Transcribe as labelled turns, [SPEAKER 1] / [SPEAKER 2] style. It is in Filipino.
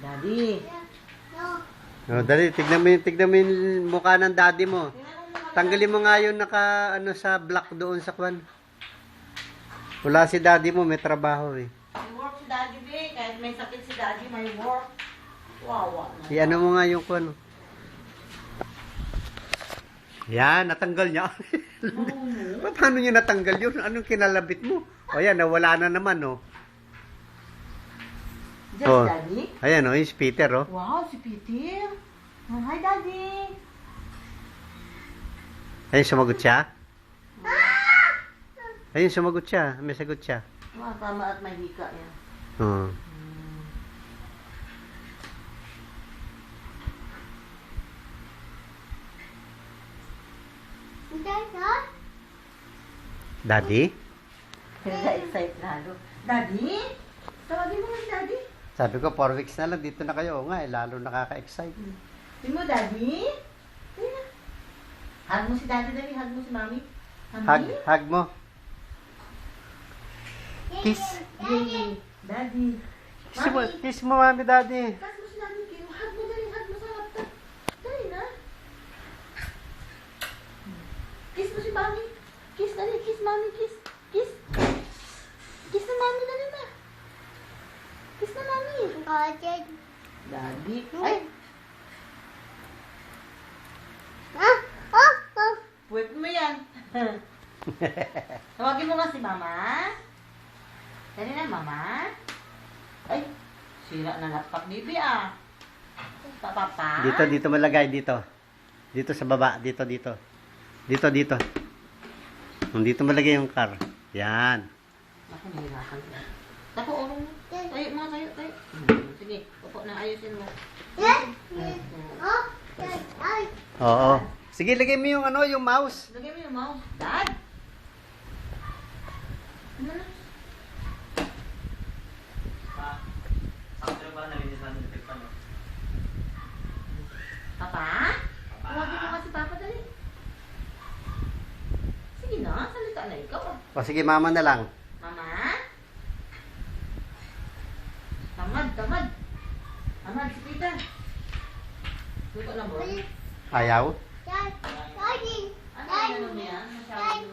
[SPEAKER 1] Daddy.
[SPEAKER 2] Oh, dali, tignan mo yung mukha ng daddy mo. Tanggalin mo nga yung ano sa block doon sa kwan. Wala si daddy mo, may trabaho eh.
[SPEAKER 1] May work si Daddy, be. Kahit may sakit si Daddy, may work. Wawa na.
[SPEAKER 2] Ano mo nga yung kwan. Yan, natanggal niya. Paano niya natanggal yun? Anong kinalabit mo? O yan, nawala na naman, oh.
[SPEAKER 1] Diyan si Daddy?
[SPEAKER 2] Ayan, oh, yung si Peter, oh.
[SPEAKER 1] Wow, si Peter. Oh, hi, Daddy.
[SPEAKER 2] Ayun, sumagot siya. Ayun, sumagot siya. May sagot siya.
[SPEAKER 1] Wow, tama at may hika yan.
[SPEAKER 2] Oh. Daddy?
[SPEAKER 1] Kaya-excite lalo. Daddy? Tawagin mo nga si Daddy.
[SPEAKER 2] Sabi ko, 4 weeks na lang, dito na kayo. Oo nga, lalo nakaka-excite.
[SPEAKER 1] Di mo, Daddy? Ayun na. Hug mo si Daddy, Daddy. Hug mo si Mami.
[SPEAKER 2] Hug mo. Kiss.
[SPEAKER 1] Yay. Daddy.
[SPEAKER 2] Kiss mo, mami, daddy.
[SPEAKER 1] Hug mo si Daddy. Hug mo, Daddy. Hug mo sa laptop. Dali na. Kiss mo si Mami. Kiss, Daddy. Kiss, Mami. Kiss. Kiss. Kiss na, Mami. Dali na. Kiss na, Mami. Daddy. Ay. Puwet mo yan. Tawagin mo nga si Mama. Dali na, Mama. Ay, sira na laptop, baby, ah. Papa.
[SPEAKER 2] Dito malagay, dito. Dito sa baba, dito. Dito. Dito malagay yung car. Yan.
[SPEAKER 1] Ako, nahirapan ko. Tako, orong mo. Tayo, mga tayo. Sige, upo na, ayusin mo.
[SPEAKER 2] Oo. Sige, lagay mo yung yung mouse.
[SPEAKER 1] Lagay mo yung mouse. Dad! Ano na? Papa? Tawagin mo kasi Papa, dali. Sige na, salita na ikaw.
[SPEAKER 2] O sige, mama na lang.
[SPEAKER 1] Mama? Tamad. Tamad si Peter. Luto lang, bro.
[SPEAKER 2] Ayaw?
[SPEAKER 1] Ano yan? Ano yan? Masyadong...